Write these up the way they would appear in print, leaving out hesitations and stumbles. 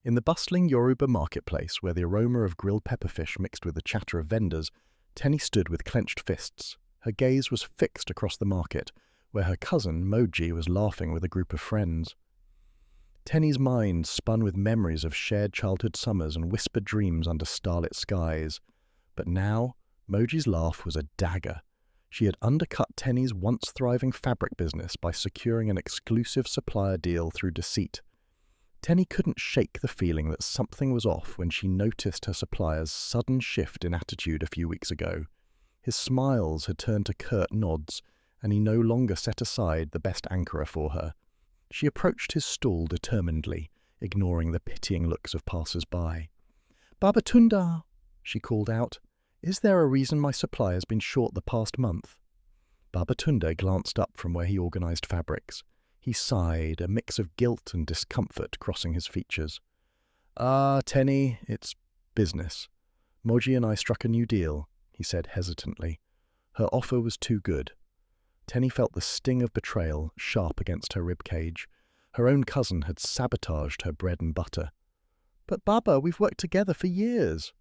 In the bustling Yoruba marketplace, where the aroma of grilled pepperfish mixed with the chatter of vendors, Teni stood with clenched fists. Her gaze was fixed across the market, where her cousin, Moji, was laughing with a group of friends. Teni's mind spun with memories of shared childhood summers and whispered dreams under starlit skies. But now, Moji's laugh was a dagger. She had undercut Teni's once thriving fabric business by securing an exclusive supplier deal through deceit. Teni couldn't shake the feeling that something was off when she noticed her supplier's sudden shift in attitude a few weeks ago. His smiles had turned to curt nods, and he no longer set aside the best anchorer for her. She approached his stall determinedly, ignoring the pitying looks of passers-by. "Babatunda," she called out, "is there a reason my supply has been short the past month?" Babatunda glanced up from where he organized fabrics. He sighed, a mix of guilt and discomfort crossing his features. "Ah, Teni, it's business. Moji and I struck a new deal," he said hesitantly. Her offer was too good. Teni felt the sting of betrayal sharp against her ribcage. Her own cousin had sabotaged her bread and butter. "But Baba, we've worked together for years."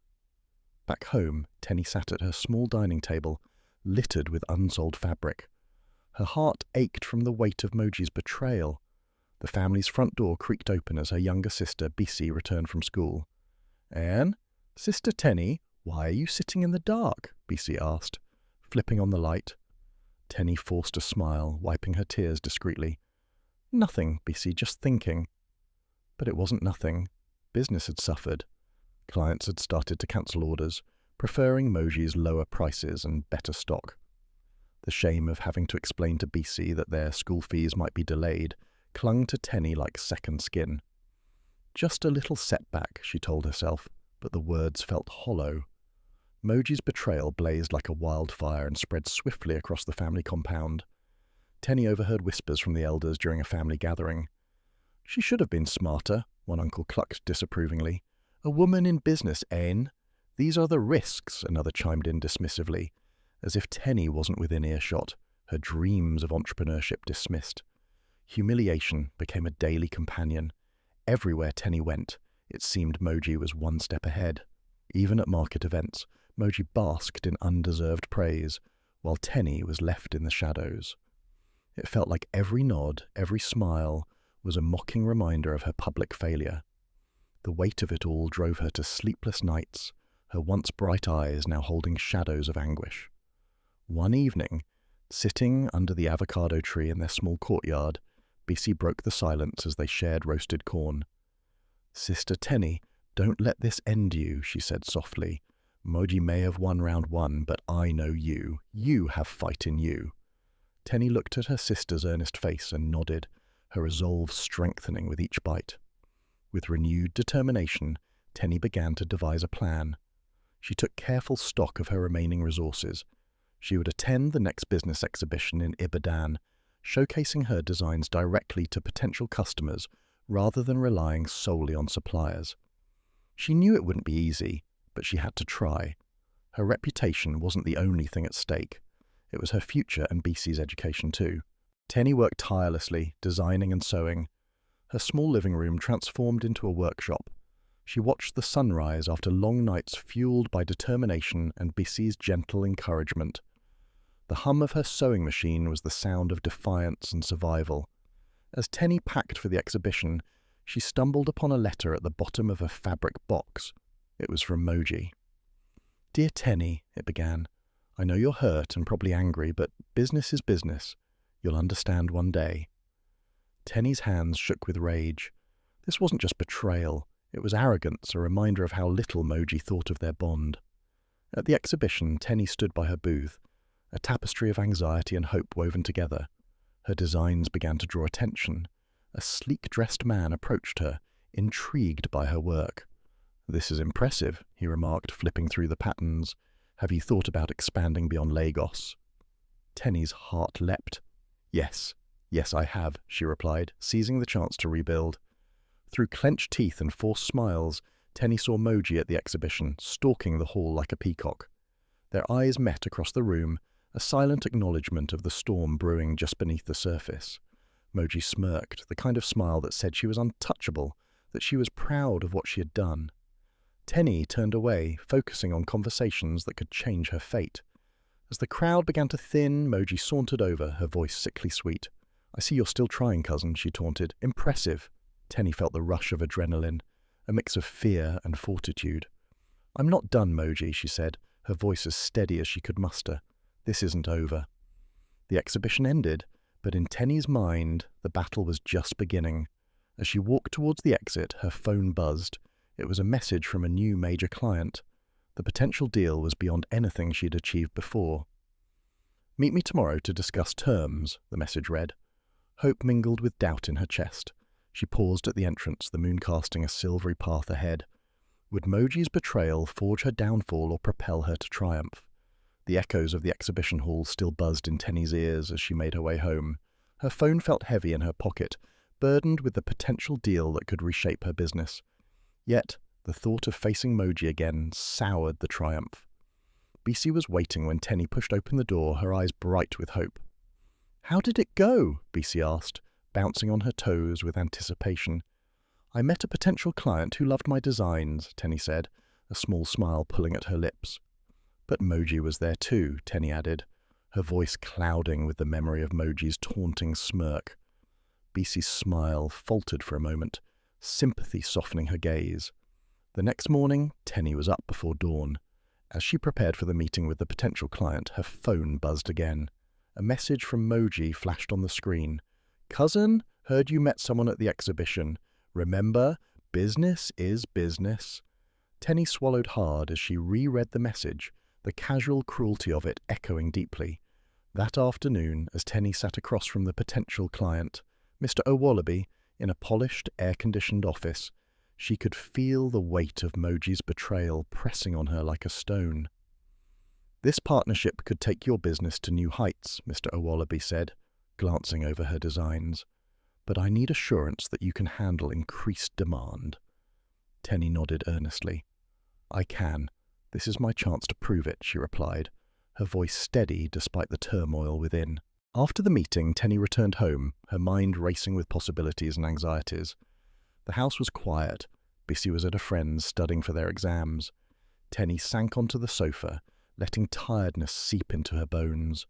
Back home, Teni sat at her small dining table, littered with unsold fabric. Her heart ached from the weight of Moji's betrayal. The family's front door creaked open as her younger sister, Bisi, returned from school. "Anne? Sister Teni, why are you sitting in the dark?" Bisi asked, flipping on the light. Teni forced a smile, wiping her tears discreetly. "Nothing, Bisi, just thinking." But it wasn't nothing. Business had suffered. Clients had started to cancel orders, preferring Moji's lower prices and better stock. The shame of having to explain to Bisi that their school fees might be delayed clung to Teni like second skin. Just a little setback, she told herself, but the words felt hollow. Moji's betrayal blazed like a wildfire and spread swiftly across the family compound. Teni overheard whispers from the elders during a family gathering. "She should have been smarter," one uncle clucked disapprovingly. "A woman in business, Ain. These are the risks," another chimed in dismissively. As if Teni wasn't within earshot, her dreams of entrepreneurship dismissed. Humiliation became a daily companion. Everywhere Teni went, it seemed Moji was one step ahead. Even at market events, Moji basked in undeserved praise, while Teni was left in the shadows. It felt like every nod, every smile, was a mocking reminder of her public failure. The weight of it all drove her to sleepless nights, her once bright eyes now holding shadows of anguish. One evening, sitting under the avocado tree in their small courtyard, Bisi broke the silence as they shared roasted corn. "Sister Teni, don't let this end you," she said softly. "Moji may have won round one, but I know you. You have fight in you." Teni looked at her sister's earnest face and nodded, her resolve strengthening with each bite. With renewed determination, Teni began to devise a plan. She took careful stock of her remaining resources. She would attend the next business exhibition in Ibadan, showcasing her designs directly to potential customers rather than relying solely on suppliers. She knew it wouldn't be easy, but she had to try. Her reputation wasn't the only thing at stake. It was her future and Bisi's education too. Teni worked tirelessly, designing and sewing. Her small living room transformed into a workshop. She watched the sunrise after long nights fueled by determination and Bisi's gentle encouragement. The hum of her sewing machine was the sound of defiance and survival. As Teni packed for the exhibition, she stumbled upon a letter at the bottom of a fabric box. It was from Moji. "Dear Teni," it began, "I know you're hurt and probably angry, but business is business. You'll understand one day." Teni's hands shook with rage. This wasn't just betrayal. It was arrogance, a reminder of how little Moji thought of their bond. At the exhibition, Teni stood by her booth, a tapestry of anxiety and hope woven together. Her designs began to draw attention. A sleek-dressed man approached her, intrigued by her work. "This is impressive," he remarked, flipping through the patterns. "Have you thought about expanding beyond Lagos?" Teni's heart leapt. Yes, I have," she replied, seizing the chance to rebuild. Through clenched teeth and forced smiles, Teni saw Moji at the exhibition, stalking the hall like a peacock. Their eyes met across the room, a silent acknowledgement of the storm brewing just beneath the surface. Moji smirked, the kind of smile that said she was untouchable, that she was proud of what she had done. Teni turned away, focusing on conversations that could change her fate. As the crowd began to thin, Moji sauntered over, her voice sickly sweet. "I see you're still trying, cousin," she taunted. "Impressive." Teni felt the rush of adrenaline, a mix of fear and fortitude. "I'm not done, Moji," she said, her voice as steady as she could muster. "This isn't over." The exhibition ended, but in Teni's mind, the battle was just beginning. As she walked towards the exit, her phone buzzed. It was a message from a new major client. The potential deal was beyond anything she'd achieved before. "Meet me tomorrow to discuss terms," the message read. Hope mingled with doubt in her chest. She paused at the entrance, the moon casting a silvery path ahead. Would Moji's betrayal forge her downfall or propel her to triumph? The echoes of the exhibition hall still buzzed in Teni's ears as she made her way home. Her phone felt heavy in her pocket, burdened with the potential deal that could reshape her business. Yet, the thought of facing Moji again soured the triumph. BC was waiting when Teni pushed open the door, her eyes bright with hope. "How did it go?" BC asked, bouncing on her toes with anticipation. "I met a potential client who loved my designs," Teni said, a small smile pulling at her lips. "But Moji was there too," Teni added, her voice clouding with the memory of Moji's taunting smirk. BC's smile faltered for a moment, sympathy softening her gaze. The next morning, Teni was up before dawn. As she prepared for the meeting with the potential client, her phone buzzed again. A message from Moji flashed on the screen. "Cousin, heard you met someone at the exhibition. Remember, business is business." Teni swallowed hard as she reread the message, the casual cruelty of it echoing deeply. That afternoon, as Teni sat across from the potential client, Mr. O'Wallaby, in a polished, air-conditioned office, she could feel the weight of Moji's betrayal pressing on her like a stone. "This partnership could take your business to new heights," Mr. O'Wallaby said, glancing over her designs. "But I need assurance that you can handle increased demand." Teni nodded earnestly. "I can. This is my chance to prove it," she replied, her voice steady despite the turmoil within. After the meeting, Teni returned home, her mind racing with possibilities and anxieties. The house was quiet. Bissy was at a friend's studying for their exams. Teni sank onto the sofa, letting tiredness seep into her bones.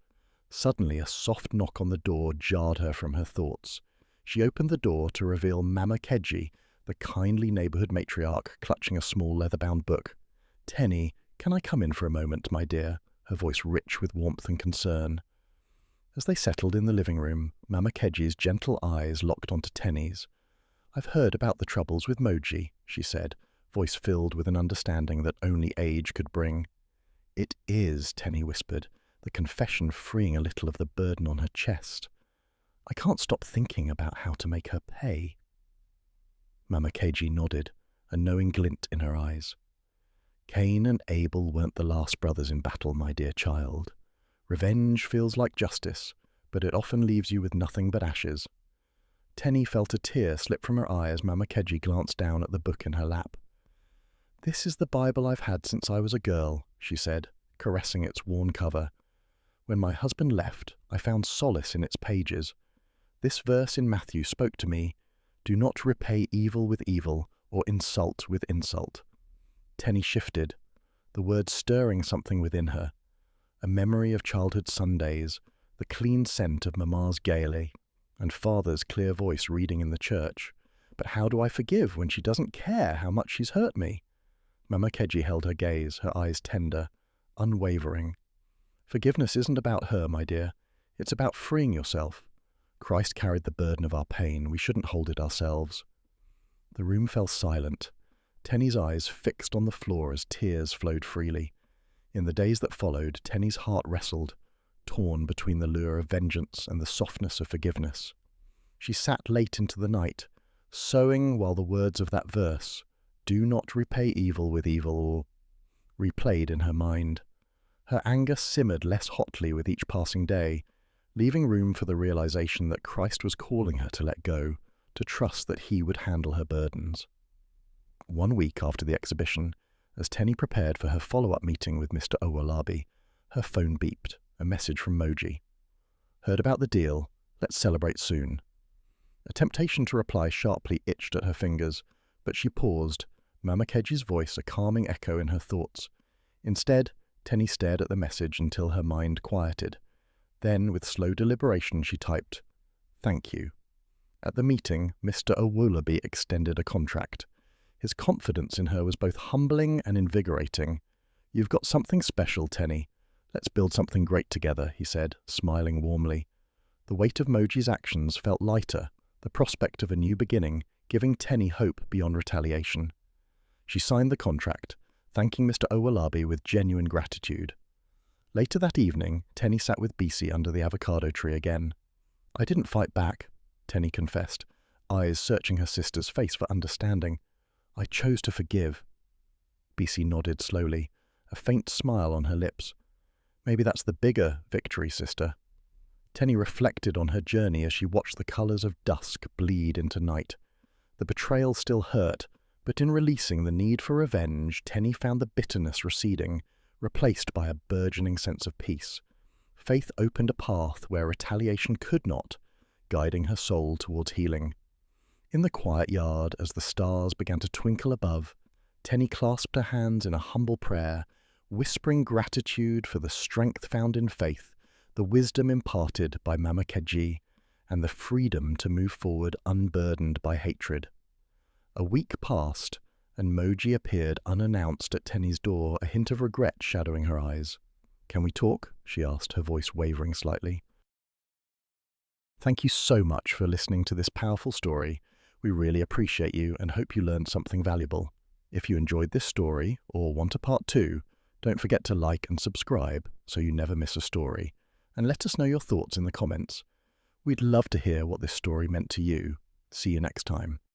Suddenly, a soft knock on the door jarred her from her thoughts. She opened the door to reveal Mama Keji, the kindly neighborhood matriarch, clutching a small leather-bound book. "Teni, can I come in for a moment, my dear?" her voice rich with warmth and concern. As they settled in the living room, Mama Keji's gentle eyes locked onto Teni's. "I've heard about the troubles with Moji," she said, voice filled with an understanding that only age could bring. "It is," Teni whispered, the confession freeing a little of the burden on her chest. "I can't stop thinking about how to make her pay." Mama Keji nodded, a knowing glint in her eyes. "Cain and Abel weren't the last brothers in battle, my dear child. Revenge feels like justice, but it often leaves you with nothing but ashes." Teni felt a tear slip from her eye as Mama Keji glanced down at the book in her lap. "This is the Bible I've had since I was a girl," she said, caressing its worn cover. "When my husband left, I found solace in its pages. This verse in Matthew spoke to me, 'Do not repay evil with evil or insult with insult.'" Teni shifted, the words stirring something within her. A memory of childhood Sundays, the clean scent of Mama's gaily, and Father's clear voice reading in the church. "But how do I forgive when she doesn't care how much she's hurt me?" Mama Keji held her gaze, her eyes tender, unwavering. "Forgiveness isn't about her, my dear. It's about freeing yourself. Christ carried the burden of our pain. We shouldn't hold it ourselves." The room fell silent, Teni's eyes fixed on the floor as tears flowed freely. In the days that followed, Teni's heart wrestled, torn between the lure of vengeance and the softness of forgiveness. She sat late into the night, sewing while the words of that verse, "Do not repay evil with evil," or replayed in her mind. Her anger simmered less hotly with each passing day, leaving room for the realization that Christ was calling her to let go, to trust that he would handle her burdens. 1 week after the exhibition, as Teni prepared for her follow-up meeting with Mr. Owolabi, her phone beeped, a message from Moji. "Heard about the deal. Let's celebrate soon." A temptation to reply sharply itched at her fingers, But she paused, Mama Keji's voice a calming echo in her thoughts. Instead, Teni stared at the message until her mind quieted. Then, with slow deliberation, she typed, "Thank you." At the meeting, Mr. Owolabi extended a contract. His confidence in her was both humbling and invigorating. "You've got something special, Teni. Let's build something great together," he said, smiling warmly. The weight of Moji's actions felt lighter, the prospect of a new beginning, giving Teni hope beyond retaliation. She signed the contract, thanking Mr. Owolabi with genuine gratitude. Later that evening, Teni sat with Bisi under the avocado tree again. "I didn't fight back," Teni confessed, eyes searching her sister's face for understanding. "I chose to forgive." Bisi nodded slowly, a faint smile on her lips. "Maybe that's the bigger victory, sister." Teni reflected on her journey as she watched the colours of dusk bleed into night. The betrayal still hurt, but in releasing the need for revenge, Teni found the bitterness receding, replaced by a burgeoning sense of peace. Faith opened a path where retaliation could not, guiding her soul towards healing. In the quiet yard, as the stars began to twinkle above, Teni clasped her hands in a humble prayer, whispering gratitude for the strength found in faith, the wisdom imparted by Mama Keji, and the freedom to move forward unburdened by hatred. A week passed, and Moji appeared unannounced at Teni's door, a hint of regret shadowing her eyes. "Can we talk?" she asked, her voice wavering slightly. Thank you so much for listening to this powerful story. We really appreciate you and hope you learned something valuable. If you enjoyed this story or want a part 2, don't forget to like and subscribe so you never miss a story. And let us know your thoughts in the comments. We'd love to hear what this story meant to you. See you next time.